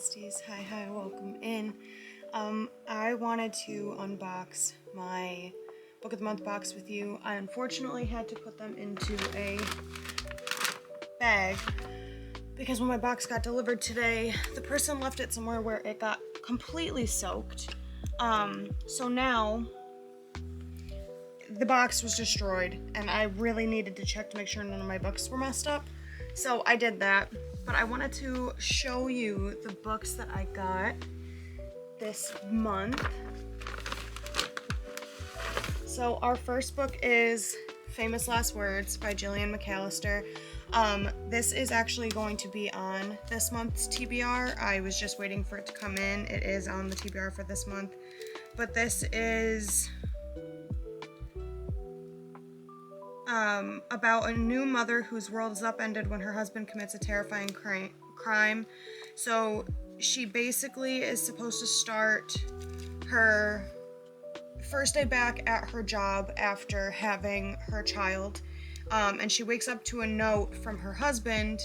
besties. Hi, welcome in. I wanted to unbox my Book of the Month box with you. I unfortunately had to put them into a bag because when my box got delivered today, the person left it somewhere where it got completely soaked. So now the box was destroyed and I really needed to check to make sure none of my books were messed up. So I did that, but I wanted to show you the books that I got this month. So our first book is Famous Last Words by Gillian McAllister. This is actually going to be on this month's TBR. I was just waiting for it to come in. It is on the TBR for this month. But this is about a new mother whose world is upended when her husband commits a terrifying crime. So she basically is supposed to start her first day back at her job after having her child. And she wakes up to a note from her husband.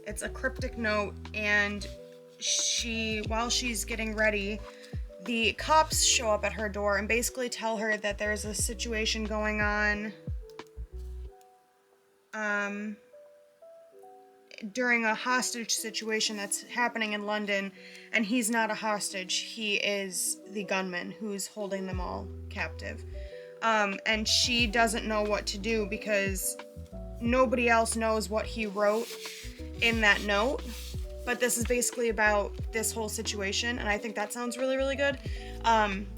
It's a cryptic note, and while she's getting ready, the cops show up at her door and basically tell her that there's a situation going on during a hostage situation that's happening in London, and he's not a hostage, he is the gunman who's holding them all captive. And she doesn't know what to do because nobody else knows what he wrote in that note. But this is basically about this whole situation, and I think that sounds really, really good.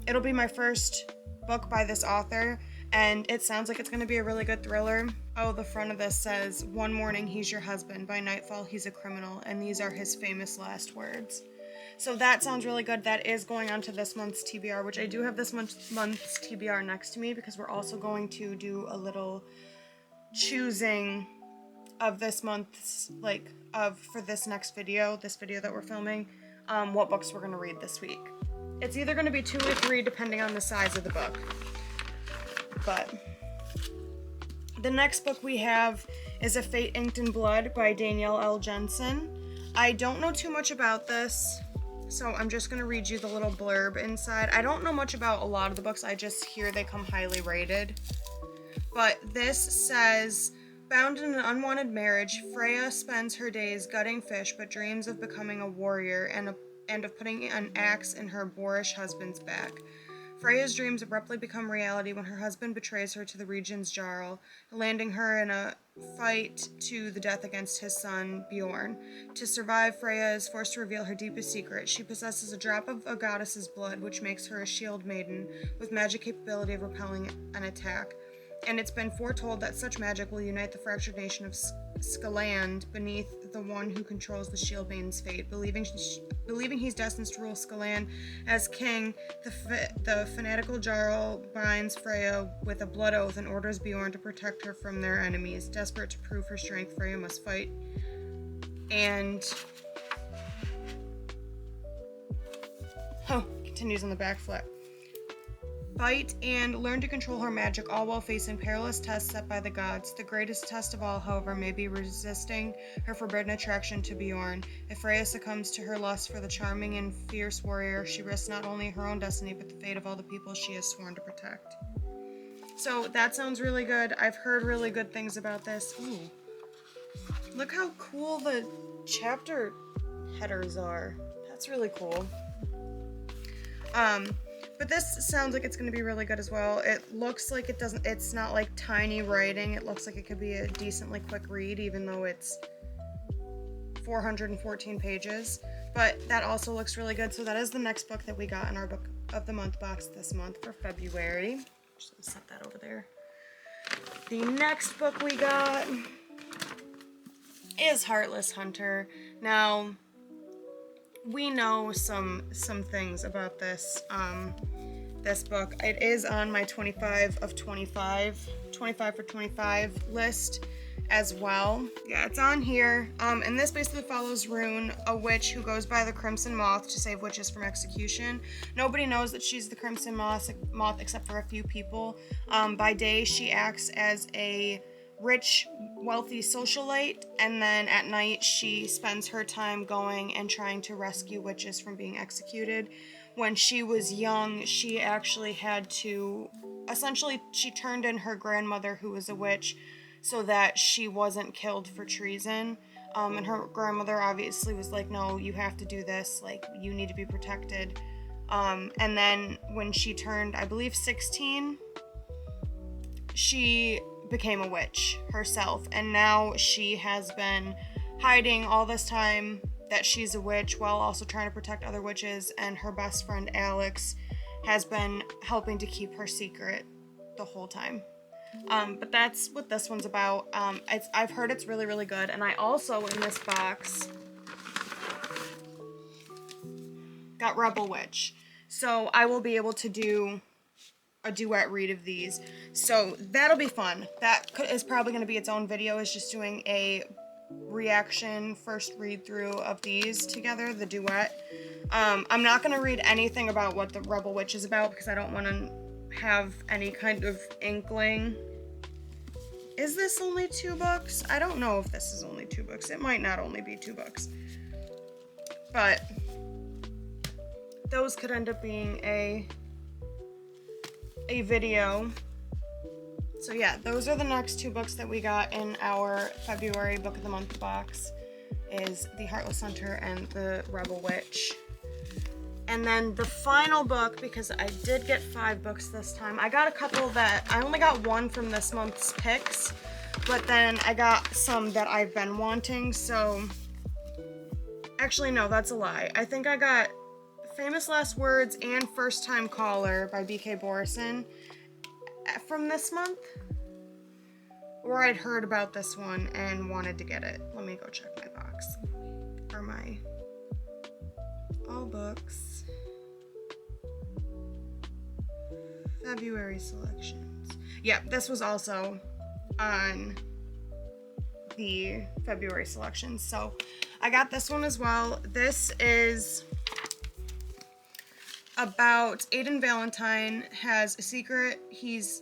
It'll be my first book by this author, and it sounds like it's going to be a really good thriller. Oh, the front of this says, "One morning he's your husband, by nightfall he's a criminal, and these are his famous last words." So that sounds really good. That is going on to this month's TBR, which I do have this month's TBR next to me because we're also going to do a little choosing of this month's, for this next video, this video that we're filming, what books we're going to read this week. It's either going to be 2 or 3 depending on the size of the book. But the next book we have is A Fate Inked in Blood by Danielle L. Jensen. I don't know too much about this, so I'm just going to read you the little blurb inside. I don't know much about a lot of the books, I just hear they come highly rated. But this says, bound in an unwanted marriage, Freya spends her days gutting fish but dreams of becoming a warrior and of putting an axe in her boorish husband's back. Freya's dreams abruptly become reality when her husband betrays her to the region's Jarl, landing her in a fight to the death against his son, Bjorn. To survive, Freya is forced to reveal her deepest secret. She possesses a drop of a goddess's blood, which makes her a shield maiden with magic capability of repelling an attack. And it's been foretold that such magic will unite the fractured nation of Skaland beneath the one who controls the Shield Maiden's fate. Believing he's destined to rule Skaland as king, the fanatical Jarl binds Freya with a blood oath and orders Bjorn to protect her from their enemies. Desperate to prove her strength, Freya must fight. And continues on the back flip. Fight and learn to control her magic, all while facing perilous tests set by the gods. The greatest test of all, however, may be resisting her forbidden attraction to Bjorn. If Freya succumbs to her lust for the charming and fierce warrior, she risks not only her own destiny, but the fate of all the people she has sworn to protect. So that sounds really good. I've heard really good things about this. Ooh. Look how cool the chapter headers are. That's really cool. But this sounds like it's going to be really good as well. It looks like it's not like tiny writing. It looks like it could be a decently quick read, even though it's 414 pages. But that also looks really good. So that is the next book that we got in our Book of the Month box this month for February. Just going to set that over there. The next book we got is Heartless Hunter. Now, we know some things about this book. It is on my 25 for 25 list as well. Yeah, it's on here. And this basically follows Rune, a witch who goes by the Crimson Moth to save witches from execution. Nobody knows that she's the Crimson Moth except for a few people. By day, she acts as a rich, wealthy socialite, and then at night she spends her time going and trying to rescue witches from being executed. When she was young, she actually had to, essentially, she turned in her grandmother, who was a witch, so that she wasn't killed for treason. And her grandmother obviously was like, no, you have to do this, like, you need to be protected. And then when she turned, I believe, 16, she became a witch herself, and now she has been hiding all this time that she's a witch while also trying to protect other witches, and her best friend Alex has been helping to keep her secret the whole time. But that's what this one's about. I've heard it's really, really good, and I also, in this box, got Rebel Witch. So I will be able to do a duet read of these. So that'll be fun. That is probably going to be its own video, is just doing a reaction first read through of these together, the duet. I'm not going to read anything about what the Rebel Witch is about because I don't want to have any kind of inkling. Is this only 2 books? I don't know if this is only 2 books. It might not only be 2 books. But those could end up being a video. So yeah, those are the next 2 books that we got in our February Book of the Month box, is The Heartless Hunter and The Rebel Witch. And then the final book, because I did get 5 books this time, I got a couple that, I only got 1 from this month's picks, but then I got some that I've been wanting, so, actually no, that's a lie. I think I got Famous Last Words and First Time Caller by B.K. Borison from this month, or I'd heard about this one and wanted to get it. Let me go check my box, or my all books February selections. Yeah, this was also on the February selections, so I got this one as well. This is about Aiden Valentine has a secret. He's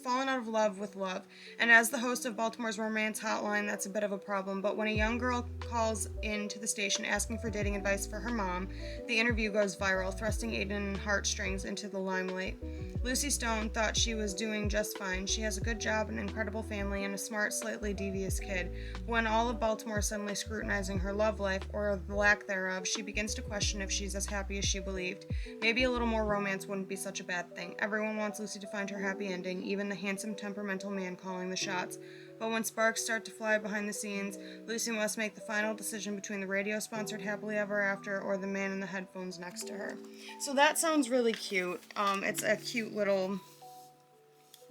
fallen out of love with love, and as the host of Baltimore's romance hotline, that's a bit of a problem. But when a young girl calls into the station asking for dating advice for her mom, the interview goes viral, thrusting Aiden heartstrings into the limelight. Lucy Stone thought she was doing just fine. She has a good job, an incredible family, and a smart, slightly devious kid. When all of Baltimore is suddenly scrutinizing her love life, or the lack thereof, she begins to question if she's as happy as she believed. Maybe a little more romance wouldn't be such a bad thing. Everyone wants Lucy to find her happy ending, even the handsome, temperamental man calling the shots. But when sparks start to fly behind the scenes, Lucy must make the final decision between the radio-sponsored Happily Ever After or the man in the headphones next to her. So that sounds really cute. It's a cute little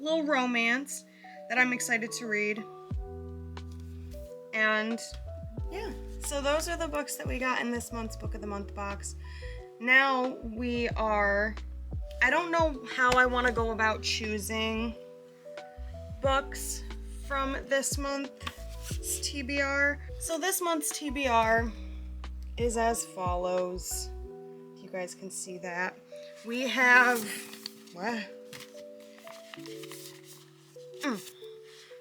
romance that I'm excited to read. And yeah, so those are the books that we got in this month's Book of the Month box. Now I don't know how I want to go about choosing books from this month's TBR. So this month's TBR is as follows. If you guys can see that. We have,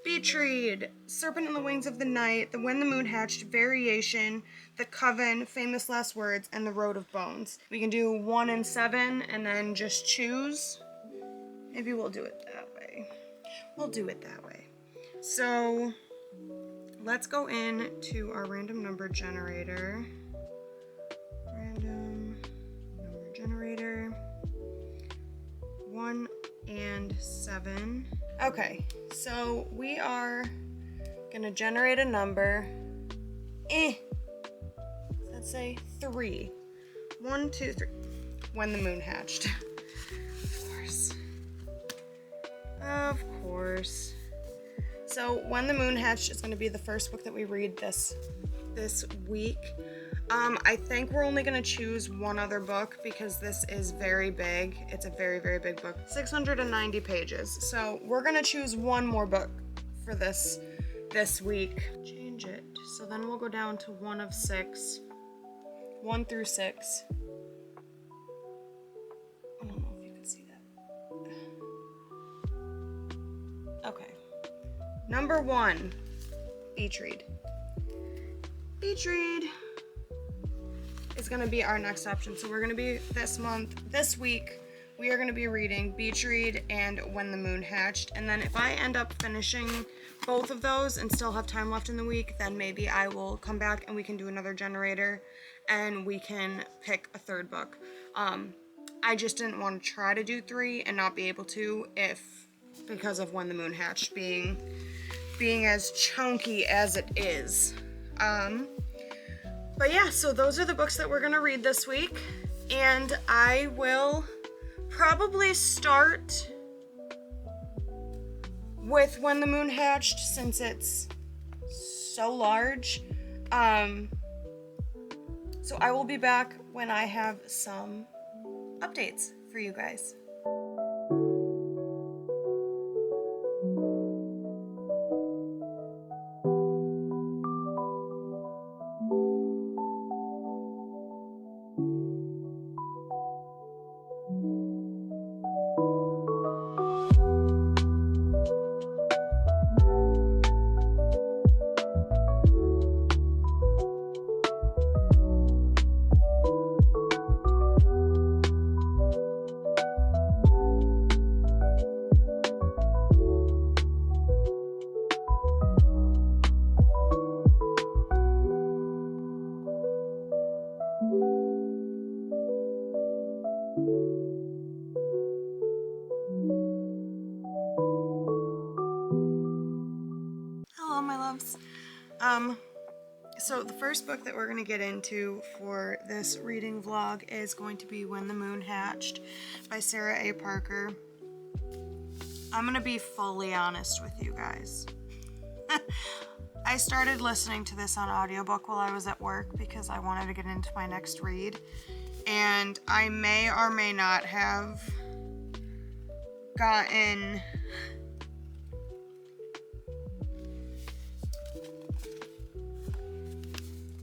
Beach Read, Serpent in the Wings of the Night, The When the Moon Hatched, Variation, The Coven, Famous Last Words, and The Road of Bones. We can do 1 and 7 and then just choose. Maybe we'll do it that way. So let's go into our random number generator. 1 and 7. Okay, so we are gonna generate a number. Let's say 3. 1, 2, 3. When the Moon Hatched. Of course. So When the Moon Hatched is gonna be the first book that we read this week. I think we're only going to choose one other book because this is very big. It's a very, very big book. 690 pages. So we're going to choose one more book for this week. Change it. So then we'll go down to 1 of 6. 1 through 6. I don't know if you can see that. Okay. Number 1, beach read. Beach read is going to be our next option. So we're going to be this week, we are going to be reading Beach Read and When the Moon Hatched. And then if I end up finishing both of those and still have time left in the week, then maybe I will come back and we can do another generator and we can pick a third book. I just didn't want to try to do 3 and not be able to because of When the Moon Hatched being as chunky as it is. But yeah, so those are the books that we're gonna read this week, and I will probably start with When the Moon Hatched since it's so large. So I will be back when I have some updates for you guys. Hello, my loves. So the first book that we're going to get into for this reading vlog is going to be When the Moon Hatched by Sarah A. Parker. I'm going to be fully honest with you guys. I started listening to this on audiobook while I was at work because I wanted to get into my next read, and I may or may not have gotten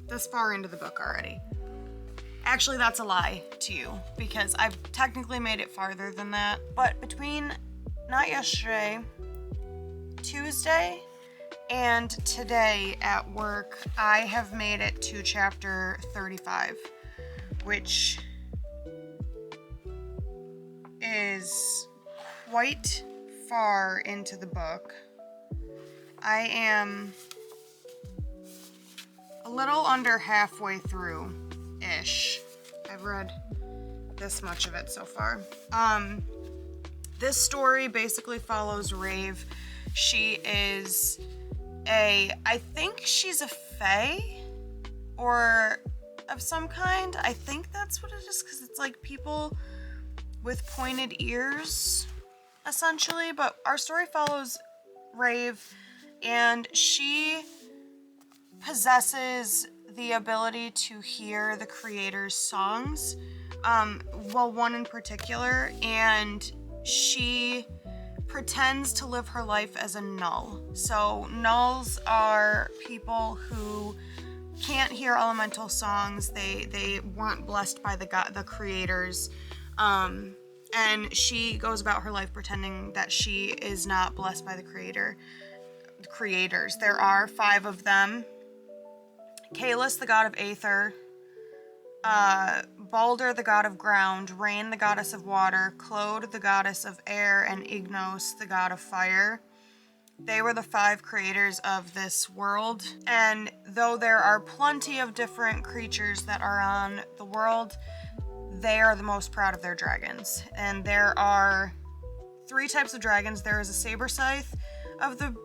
this far into the book already. Actually, that's a lie to you because I've technically made it farther than that. But between not yesterday, Tuesday, and today at work, I have made it to chapter 35, which is quite far into the book. I am a little under halfway through-ish. I've read this much of it so far. This story basically follows Rave. She is I think she's a fae or of some kind. I think that's what it is because it's like people with pointed ears, essentially. But our story follows Rave, and she possesses the ability to hear the creator's songs, one in particular, and she pretends to live her life as a null. So nulls are people who can't hear elemental songs. They weren't blessed by the creators, and she goes about her life pretending that she is not blessed by the creators. There are 5 of them. Kalis, the god of Aether, Balder, the god of ground, Rain, the goddess of water, Claude, the goddess of air, and Ignos, the god of fire. They were the 5 creators of this world, and though there are plenty of different creatures that are on the world, they are the most proud of their dragons. And there are 3 types of dragons. There is a saber scythe of the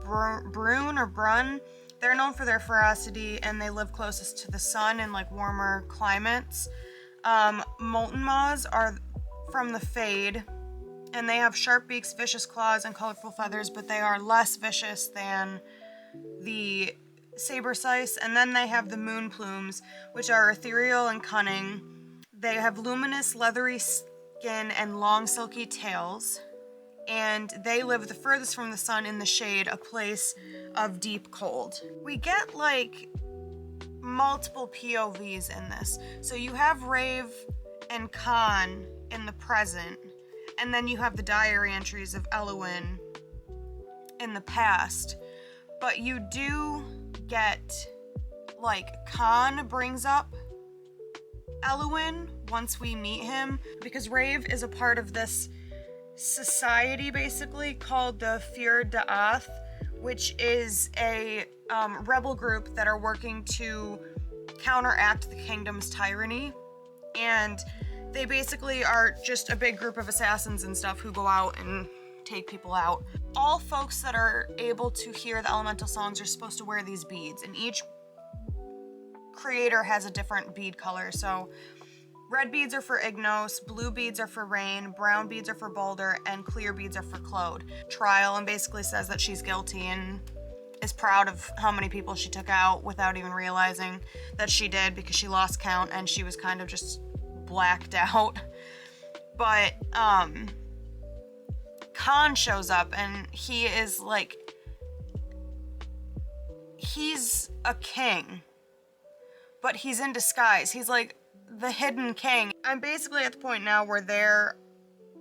Brune or Brun. They're known for their ferocity, and they live closest to the sun in like warmer climates. Molten Maws are from the Fade, and they have sharp beaks, vicious claws, and colorful feathers, but they are less vicious than the saber scythe. And then they have the Moon Plumes, which are ethereal and cunning. They have luminous, leathery skin and long, silky tails. And they live the furthest from the sun in the shade, a place of deep cold. We get like multiple POVs in this. So you have Rave and Khan in the present, and then you have the diary entries of Elwyn in the past, but you do get, like, Khan brings up Eluin once we meet him, because Rave is a part of this society basically called the Fyr Da'ath, which is a rebel group that are working to counteract the kingdom's tyranny. And they basically are just a big group of assassins and stuff who go out and take people out. All folks that are able to hear the elemental songs are supposed to wear these beads, and each creator has a different bead color. So red beads are for Ignos, blue beads are for Rain, brown beads are for Balder, and clear beads are for Claude. Trial, and basically says that she's guilty and is proud of how many people she took out without even realizing that she did, because she lost count and she was kind of just blacked out. But Khan shows up, and he is like, he's a king, but he's in disguise. He's like the hidden king. I'm basically at the point now where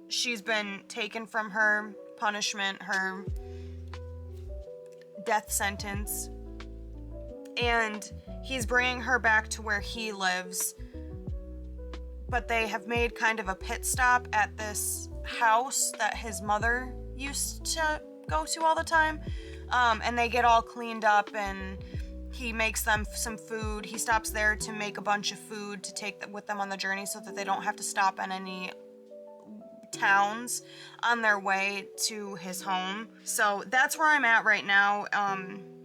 she's been taken from her punishment, her death sentence, and he's bringing her back to where he lives, but they have made kind of a pit stop at this house that his mother used to go to all the time, and they get all cleaned up, and he makes them some food. He stops there to make a bunch of food to take with them on the journey so that they don't have to stop in any towns on their way to his home. So that's where I'm at right now.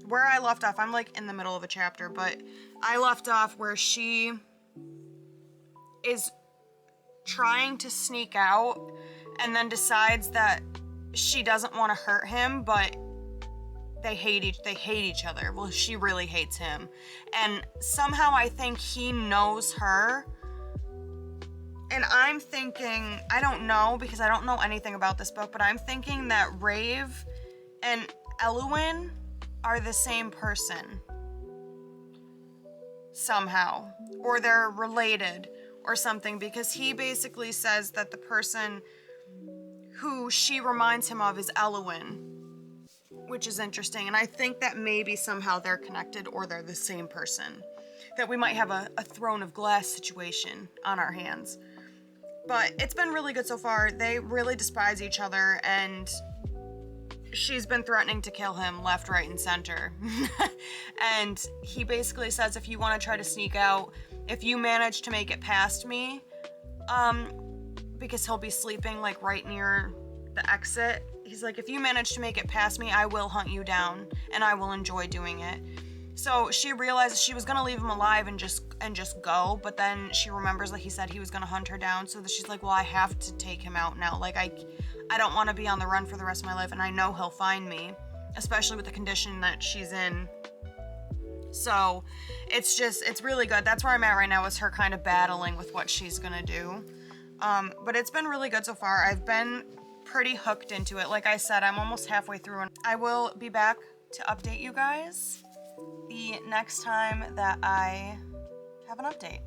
Where I left off, I'm like in the middle of a chapter, but I left off where she is trying to sneak out and then decides that she doesn't want to hurt him, but they hate each other. Well, she really hates him. And somehow I think he knows her. And I'm thinking, I don't know because I don't know anything about this book, but I'm thinking that Rave and Eluin are the same person. Somehow. Or they're related or something, because he basically says that the person who she reminds him of is Eluin, which is interesting. And I think that maybe somehow they're connected or they're the same person. That we might have a throne of glass situation on our hands. But it's been really good so far. They really despise each other, and she's been threatening to kill him left, right, and center. And he basically says, if you want to try to sneak out, if you manage to make it past me, because he'll be sleeping like right near the exit, he's like, if you manage to make it past me, I will hunt you down, and I will enjoy doing it. So she realizes she was gonna leave him alive and just go, but then she remembers that he said he was gonna hunt her down, so that she's like, well, I have to take him out now. Like, I don't want to be on the run for the rest of my life, and I know he'll find me, especially with the condition that she's in. So it's really good. That's where I'm at right now, is her kind of battling with what she's gonna do. But it's been really good so far. I've been pretty hooked into it. Like I said, I'm almost halfway through, and I will be back to update you guys the next time that I have an update.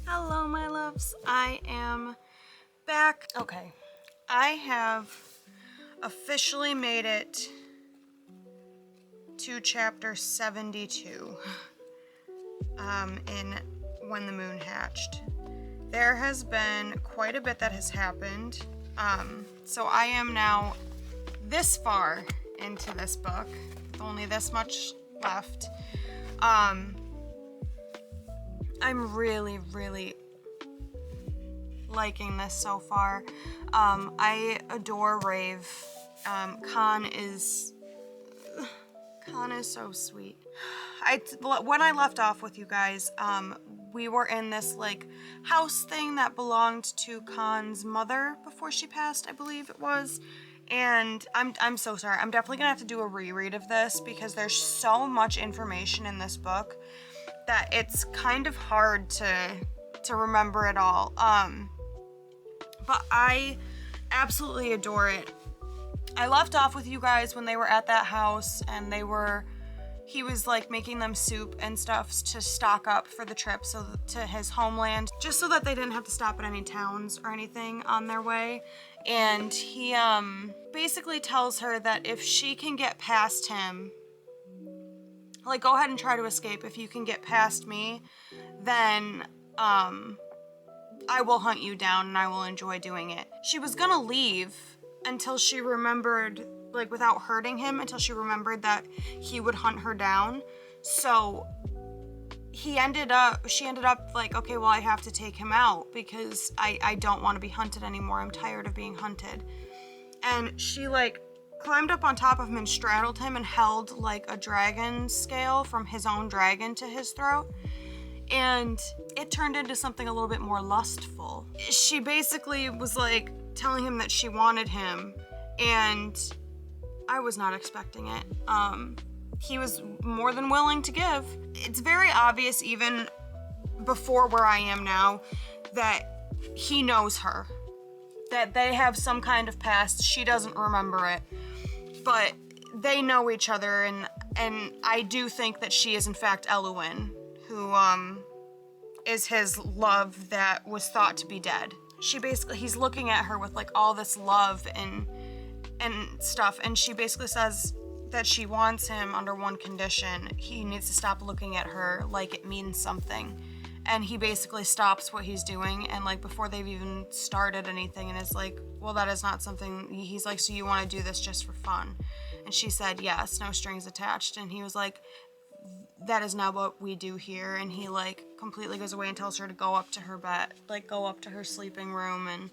Hello, my loves. I am back. Okay, I have officially made it to chapter 72 in When the Moon Hatched. There has been quite a bit that has happened. So I am now this far into this book, with only this much left. I'm really, really liking this so far. I adore Rave. Khan is so sweet. When I left off with you guys, we were in this like house thing that belonged to Khan's mother before she passed, I believe it was. And I'm so sorry. I'm definitely gonna have to do a reread of this, because there's so much information in this book that it's kind of hard to remember it all. But I absolutely adore it. I left off with you guys when they were at that house and he was like making them soup and stuff to stock up for the trip to his homeland, just so that they didn't have to stop at any towns or anything on their way. And he basically tells her that if she can get past him, like, go ahead and try to escape. If you can get past me, then I will hunt you down and I will enjoy doing it. She was gonna leave until she remembered, like, without hurting him, until she remembered that he would hunt her down. So she ended up like, okay, well, I have to take him out because I don't want to be hunted anymore. I'm tired of being hunted. And she like climbed up on top of him and straddled him and held like a dragon scale from his own dragon to his throat. And it turned into something a little bit more lustful. She basically was like telling him that she wanted him, and I was not expecting it. He was more than willing to give. It's very obvious, even before where I am now, that he knows her, that they have some kind of past. She doesn't remember it, but they know each other, and I do think that she is in fact Eluin, who is his love that was thought to be dead. He's looking at her with like all this love and stuff, and she basically says that she wants him under one condition. He needs to stop looking at her like it means something. And he basically stops what he's doing, and like before they've even started anything, and is like, well, that is not something. He's like, so you want to do this just for fun? And she said, yes, no strings attached. And he was like, that is not what we do here. And he like completely goes away and tells her to go up to her bed, like go up to her sleeping room. And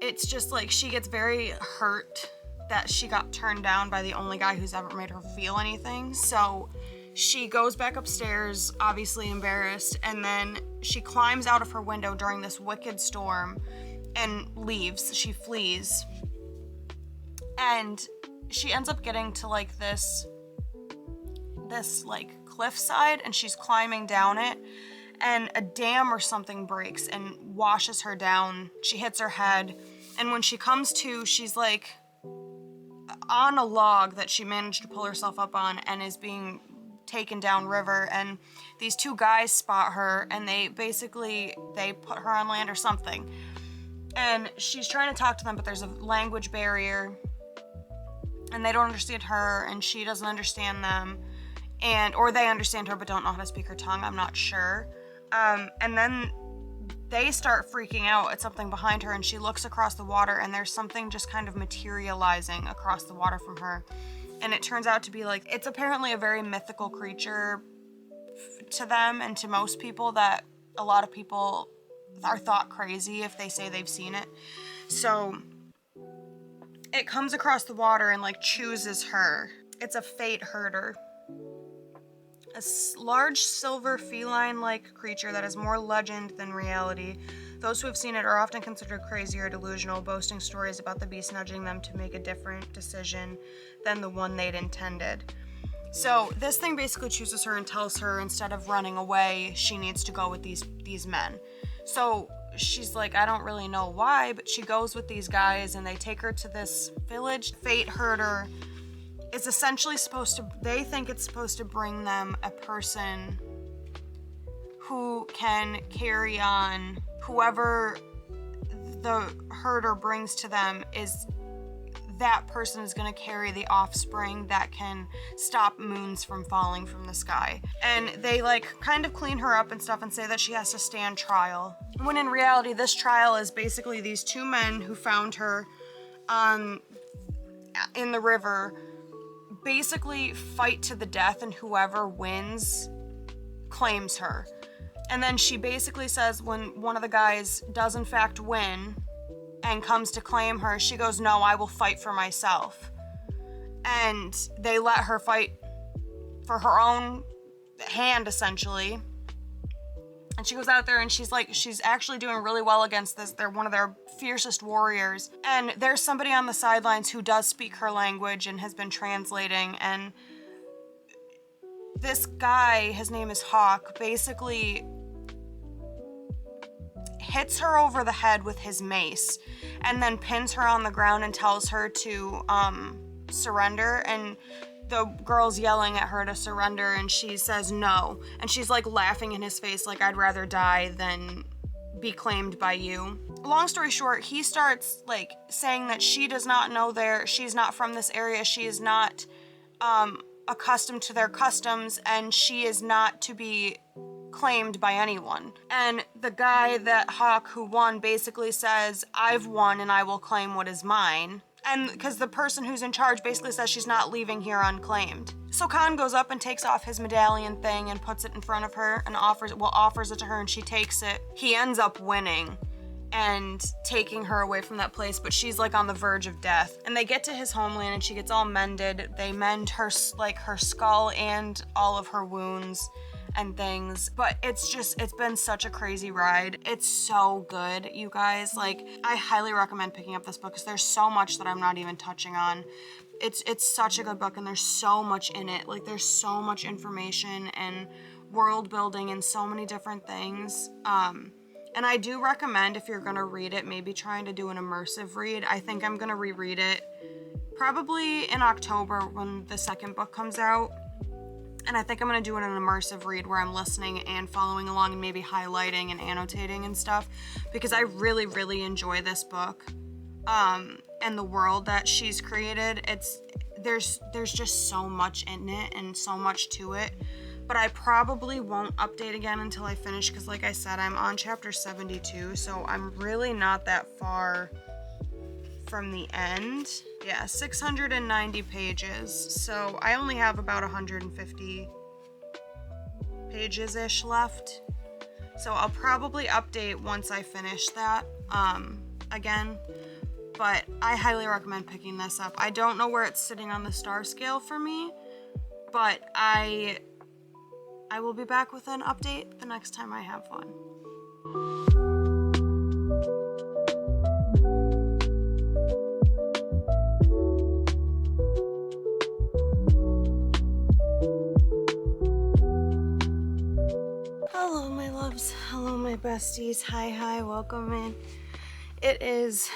it's just like, she gets very hurt that she got turned down by the only guy who's ever made her feel anything. So she goes back upstairs, obviously embarrassed, and then she climbs out of her window during this wicked storm and leaves. She flees. And she ends up getting to like this like cliffside, and she's climbing down it, and a dam or something breaks and washes her down. She hits her head, and when she comes to, she's like on a log that she managed to pull herself up on and is being taken down river, and these two guys spot her, and they put her on land or something, and she's trying to talk to them, but there's a language barrier, and they don't understand her, and she doesn't understand them, or they understand her but don't know how to speak her tongue. I'm not sure. And then they start freaking out at something behind her, and she looks across the water, and there's something just kind of materializing across the water from her. And it turns out to be like, it's apparently a very mythical creature to them and to most people, that a lot of people are thought crazy if they say they've seen it. So it comes across the water and like chooses her. It's a fate herder. A large silver feline-like creature that is more legend than reality. Those who have seen it are often considered crazy or delusional, boasting stories about the beast nudging them to make a different decision than the one they'd intended. So this thing basically chooses her and tells her, instead of running away, she needs to go with these men. So she's like, I don't really know why, but she goes with these guys, and they take her to this village. Fate herder is essentially they think it's supposed to bring them a person who can carry on. Whoever the herder brings to them, that person is going to carry the offspring that can stop moons from falling from the sky. And they like kind of clean her up and stuff and say that she has to stand trial, when in reality this trial is basically these two men who found her in the river basically fight to the death, and whoever wins claims her. And then she basically says, when one of the guys does in fact win and comes to claim her, she goes, no, I will fight for myself. And they let her fight for her own hand, essentially. And she goes out there, and she's actually doing really well against this. They're one of their fiercest warriors. And there's somebody on the sidelines who does speak her language and has been translating. And this guy, his name is Hawk, basically hits her over the head with his mace and then pins her on the ground and tells her to surrender. And the girl's yelling at her to surrender and she says no. And she's like laughing in his face like, I'd rather die than be claimed by you. Long story short, he starts like saying that she does not know she's not from this area, she is not accustomed to their customs, and she is not to be claimed by anyone. And the guy, that Hawk who won, basically says, I've won and I will claim what is mine. And because the person who's in charge basically says she's not leaving here unclaimed. So Khan goes up and takes off his medallion thing and puts it in front of her and offers it to her, and she takes it. He ends up winning and taking her away from that place, but she's like on the verge of death. And they get to his homeland and she gets all mended. They mend her skull and all of her wounds and things. But it's been such a crazy ride. It's so good, you guys. Like, I highly recommend picking up this book because there's so much that I'm not even touching on. It's such a good book and there's so much in it. Like, there's so much information and world building and so many different things. And I do recommend, if you're gonna read it, maybe trying to do an immersive read. I think I'm gonna reread it probably in October when the second book comes out. And I think I'm gonna do an immersive read where I'm listening and following along and maybe highlighting and annotating and stuff, because I really, really enjoy this book. And the world that she's created, there's just so much in it and so much to it. But I probably won't update again until I finish, because like I said, I'm on chapter 72, so I'm really not that far from the end. Yeah, 690 pages, so I only have about 150 pages-ish left. So I'll probably update once I finish that again, but I highly recommend picking this up. I don't know where it's sitting on the star scale for me, but I will be back with an update the next time I have one. Hello, my loves. Hello, my besties. Hi, welcome in. It is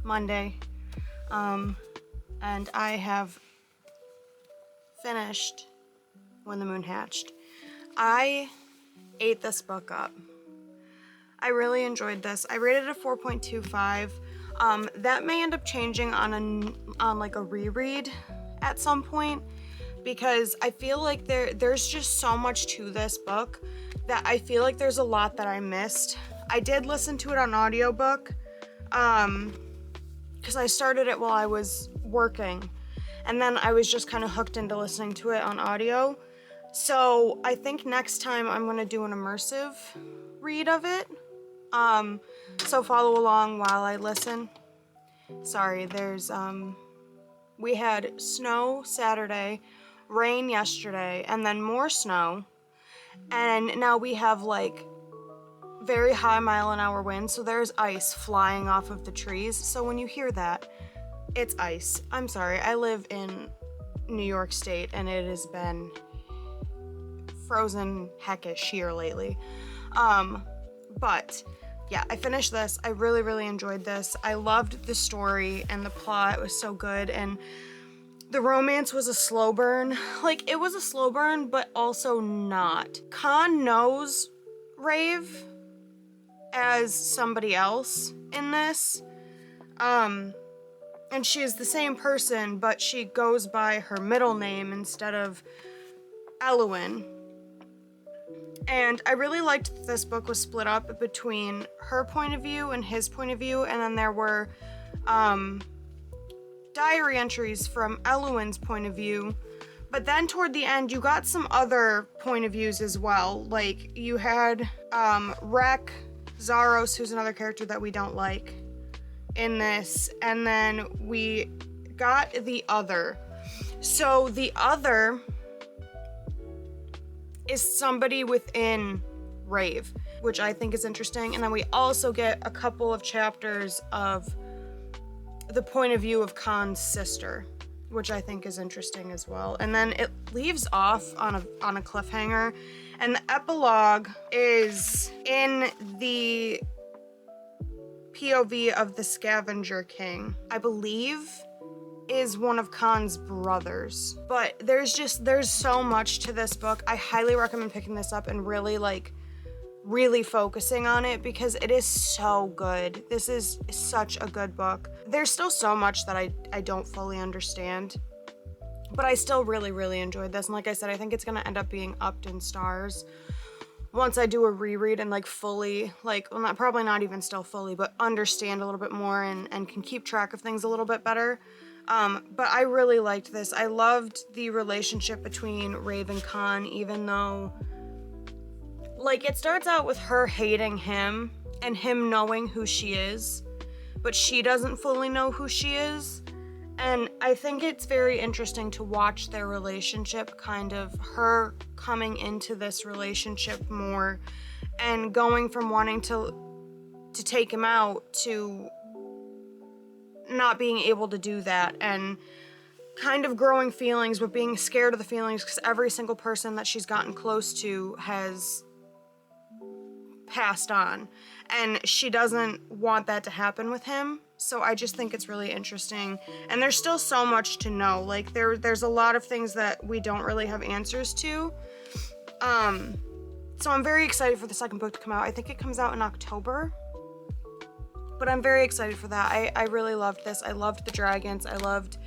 Monday, and I have finished When the Moon Hatched. I ate this book up. I really enjoyed this. I rated it a 4.25. That may end up changing on like a reread at some point, because I feel like there's just so much to this book that I feel like there's a lot that I missed. I did listen to it on audiobook, because I started it while I was working, and then I was just kind of hooked into listening to it on audio. So I think next time I'm gonna do an immersive read of it. So follow along while I listen. Sorry, we had snow Saturday, rain yesterday, and then more snow. And now we have like very high mile-an-hour winds, so there's ice flying off of the trees. So when you hear that, it's ice. I'm sorry, I live in New York State and it has been frozen heckish here lately. But yeah, I finished this. I really, really enjoyed this. I loved the story and the plot. It was so good, and the romance was a slow burn. Like, it was a slow burn, but also not. Khan knows Rave as somebody else in this. And she is the same person, but she goes by her middle name instead of Eluin. And I really liked that this book was split up between her point of view and his point of view, and then there were diary entries from Eluin's point of view. But then toward the end, you got some other point of views as well. Like, you had Rek, Zaros, who's another character that we don't like in this, and then we got the Other. So the Other is somebody within Rave, which I think is interesting. And then we also get a couple of chapters of the point of view of Khan's sister, which I think is interesting as well. And then it leaves off on a cliffhanger, and the epilogue is in the POV of the Scavenger King. I believe is one of Khan's brothers. But there's so much to this book. I highly recommend picking this up and really focusing on it because it is so good. This is such a good book. There's still so much that I don't fully understand, but I still really enjoyed this. And like I said, I think it's gonna end up being upped in stars once I do a reread and like fully, like, well, probably not even still fully, but understand a little bit more and can keep track of things a little bit better. But I really liked this. I loved the relationship between Raven and Khan, even though, like, it starts out with her hating him and him knowing who she is, but she doesn't fully know who she is. And I think it's very interesting to watch their relationship, kind of her coming into this relationship more and going from wanting to take him out to not being able to do that, and kind of growing feelings but being scared of the feelings because every single person that she's gotten close to has passed on and she doesn't want that to happen with him. So I just think it's really interesting, and there's still so much to know. Like there's a lot of things that we don't really have answers to. So I'm very excited for the second book to come out. I think it comes out in October, but I'm very excited for that. I really loved this. I loved the dragons. I loved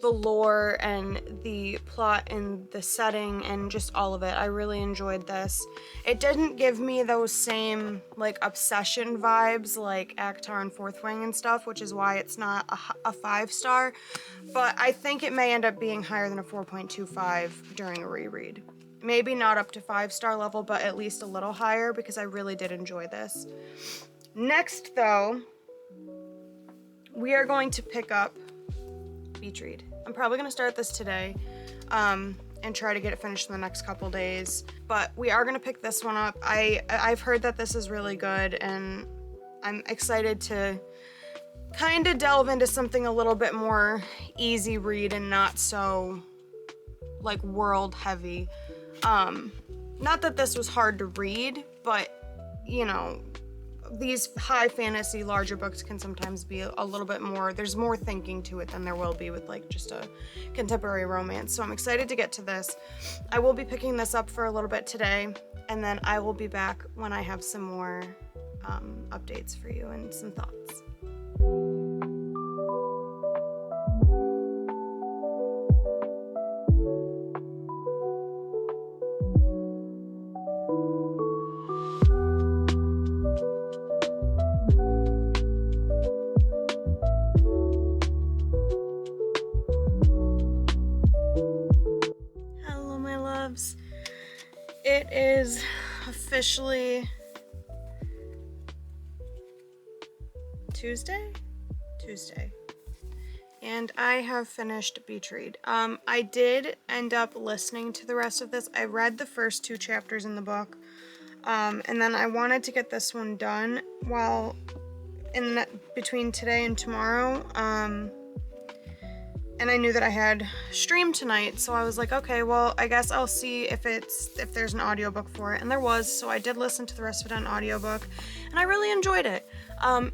the lore and the plot and the setting and just all of it. I really enjoyed this. It didn't give me those same like obsession vibes like Akhtar and Fourth Wing and stuff, which is why it's not a 5-star, but I think it may end up being higher than a 4.25 during a reread. Maybe not up to 5-star level, but at least a little higher because I really did enjoy this. Next though, we are going to pick up Beach Read. I'm probably going to start this today and try to get it finished in the next couple days, but we are going to pick this one up. I've heard that this is really good, and I'm excited to kind of delve into something a little bit more easy read and not so like world heavy. Not that this was hard to read, but you know, these high fantasy larger books can sometimes be a little bit more, there's more thinking to it than there will be with like just a contemporary romance. So I'm excited to get to this. I will be picking this up for a little bit today, and then I will be back when I have some more updates for you and some thoughts. It is officially Tuesday, and I have finished Beach Read. I did end up listening to the rest of this. I read the first 2 chapters in the book, and then I wanted to get this one done while between today and tomorrow. And I knew that I had stream tonight, so I was like, okay, well, I guess I'll see if there's an audiobook for it, and there was, so I did listen to the rest of it on audiobook, and I really enjoyed it. I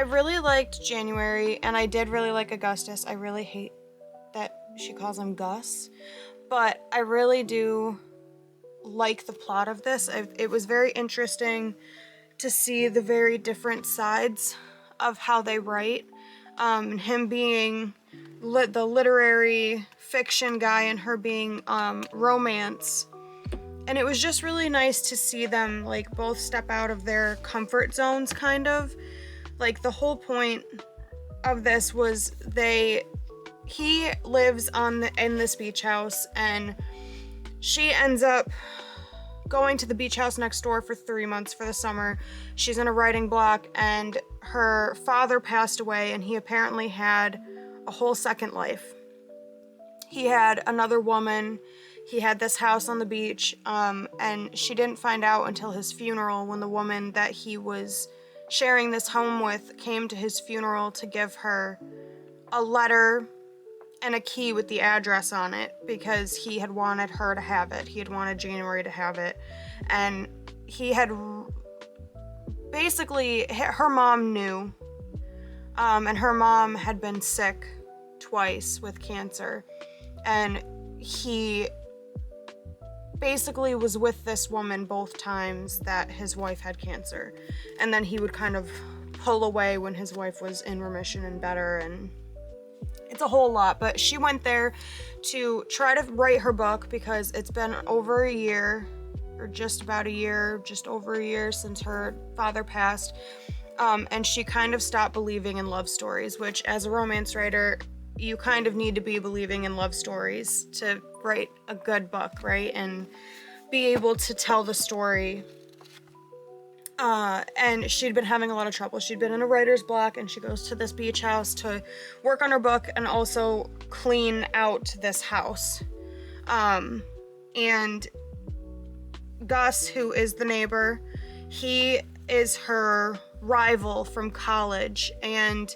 really liked January, and I did really like Augustus. I really hate that she calls him Gus, but I really do like the plot of this. It was very interesting to see the very different sides of how they write. Him being the literary fiction guy and her being romance. And it was just really nice to see them like both step out of their comfort zones, kind of. Like the whole point of this was he lives in this beach house, and she ends up going to the beach house next door for 3 months for the summer. She's in a writing block, and her father passed away, and he apparently had a whole second life. He had another woman, he had this house on the beach, and she didn't find out until his funeral, when the woman that he was sharing this home with came to his funeral to give her a letter and a key with the address on it, because he had wanted her to have it. He had wanted January to have it. And he had basically her mom knew, and her mom had been sick twice with cancer, and he basically was with this woman both times that his wife had cancer, and then he would kind of pull away when his wife was in remission and better, and it's a whole lot. But she went there to try to write her book because it's been over a year, or just about a year, just over a year since her father passed, and she kind of stopped believing in love stories, which as a romance writer, you kind of need to be believing in love stories to write a good book, right? And be able to tell the story. And she'd been having a lot of trouble. She'd been in a writer's block, and she goes to this beach house to work on her book and also clean out this house. And Gus, who is the neighbor, he is her rival from college, and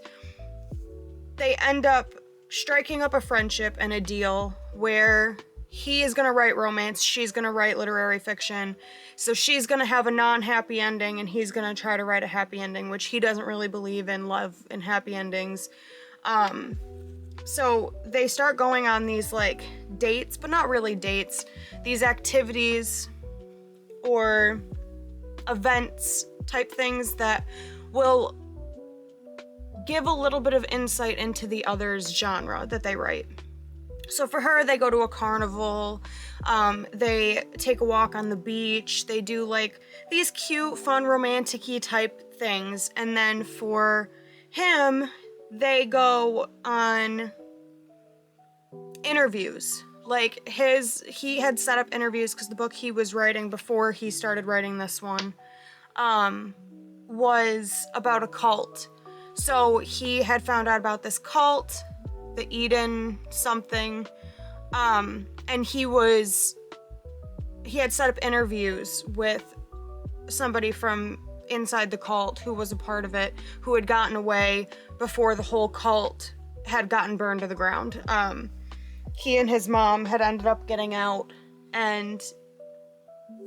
they end up striking up a friendship and a deal where he is going to write romance, she's going to write literary fiction, so she's going to have a non-happy ending and he's going to try to write a happy ending, which he doesn't really believe in love and happy endings. So they start going on these like dates, but not really dates, these activities or events type things that will give a little bit of insight into the other's genre that they write. So for her, they go to a carnival, they take a walk on the beach, they do like these cute, fun, romantic-y type things, and then for him, they go on interviews. Like he had set up interviews because the book he was writing before he started writing this one was about a cult. So he had found out about this cult, the Eden something, and he had set up interviews with somebody from inside the cult who was a part of it, who had gotten away before the whole cult had gotten burned to the ground. He and his mom had ended up getting out, and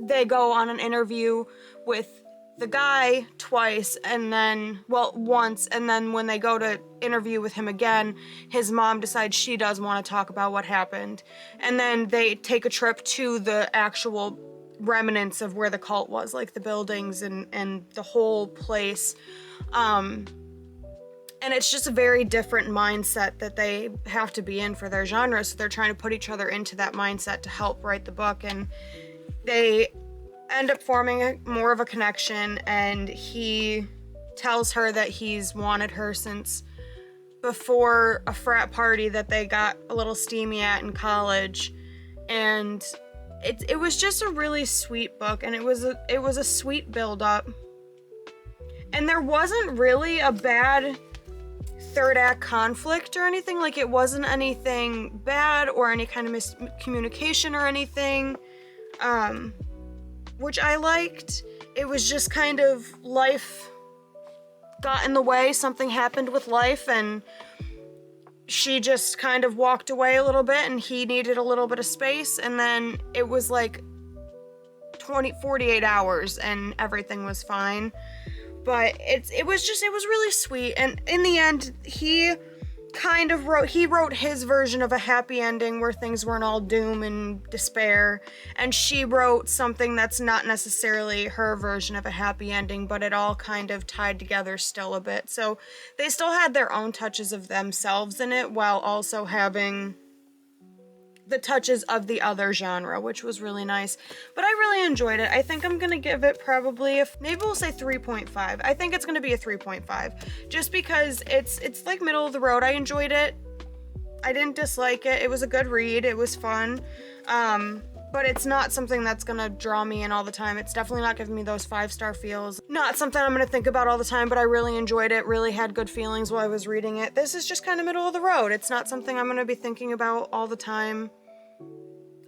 they go on an interview with the guy twice, and then, well, once, and then when they go to interview with him again, his mom decides she does want to talk about what happened, and then they take a trip to the actual remnants of where the cult was, like the buildings and the whole place, and it's just a very different mindset that they have to be in for their genre, so they're trying to put each other into that mindset to help write the book, and they end up forming more of a connection, and he tells her that he's wanted her since before a frat party that they got a little steamy at in college, and it was just a really sweet book, and it was a sweet build-up, and there wasn't really a bad third act conflict or anything. Like, it wasn't anything bad or any kind of miscommunication or anything, which I liked. It was just kind of life got in the way, something happened with life, and she just kind of walked away a little bit, and he needed a little bit of space, and then it was like 48 hours and everything was fine. But it was really sweet, and in the end, he wrote his version of a happy ending where things weren't all doom and despair, and she wrote something that's not necessarily her version of a happy ending, but it all kind of tied together still a bit. So they still had their own touches of themselves in it while also having the touches of the other genre, which was really nice. But I really enjoyed it. I think I'm gonna give it probably maybe we'll say 3.5. I think it's gonna be a 3.5, just because it's like middle of the road. I enjoyed it. I didn't dislike it. It was a good read. It was fun. But it's not something that's gonna draw me in all the time. It's definitely not giving me those 5-star feels. Not something I'm gonna think about all the time, but I really enjoyed it, really had good feelings while I was reading it. This is just kind of middle of the road. It's not something I'm gonna be thinking about all the time.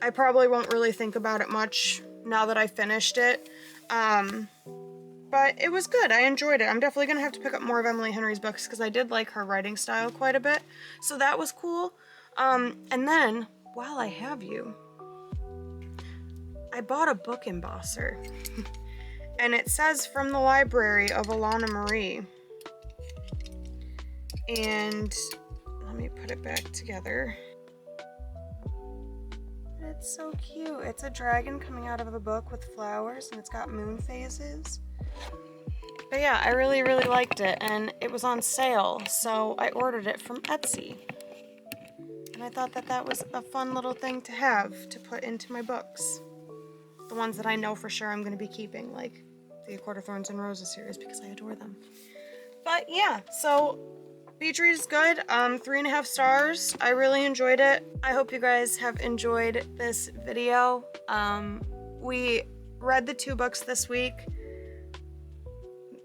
I probably won't really think about it much now that I finished it. But it was good. I enjoyed it. I'm definitely gonna have to pick up more of Emily Henry's books because I did like her writing style quite a bit. So that was cool. And then, while I have you, I bought a book embosser. And it says from the library of Alanna Marie. And let me put it back together. It's so cute. It's a dragon coming out of a book with flowers, and it's got moon phases. But yeah, I really, really liked it, and it was on sale, so I ordered it from Etsy. And I thought that that was a fun little thing to have to put into my books. The ones that I know for sure I'm going to be keeping, like the A Court of Thorns and Roses series, because I adore them. But yeah, so Beach Read is good. 3.5 stars. I really enjoyed it. I hope you guys have enjoyed this video. We read the 2 books this week.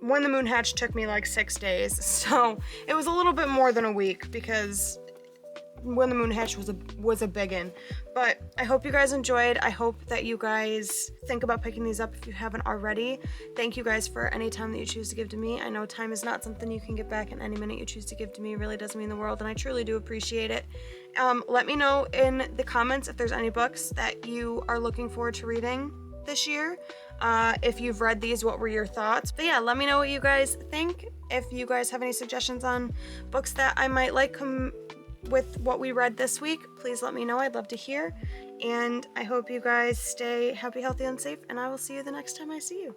When the Moon Hatched took me like 6 days, so it was a little bit more than a week because When the Moon Hatched was a biggin'. But I hope you guys enjoyed. I hope that you guys think about picking these up if you haven't already. Thank you guys for any time that you choose to give to me. I know time is not something you can get back, and any minute you choose to give to me really does mean the world, and I truly do appreciate it. Let me know in the comments if there's any books that you are looking forward to reading this year. If you've read these, what were your thoughts? But yeah, let me know what you guys think. If you guys have any suggestions on books that I might like with what we read this week, please let me know. I'd love to hear. And I hope you guys stay happy, healthy, and safe, and I will see you the next time I see you.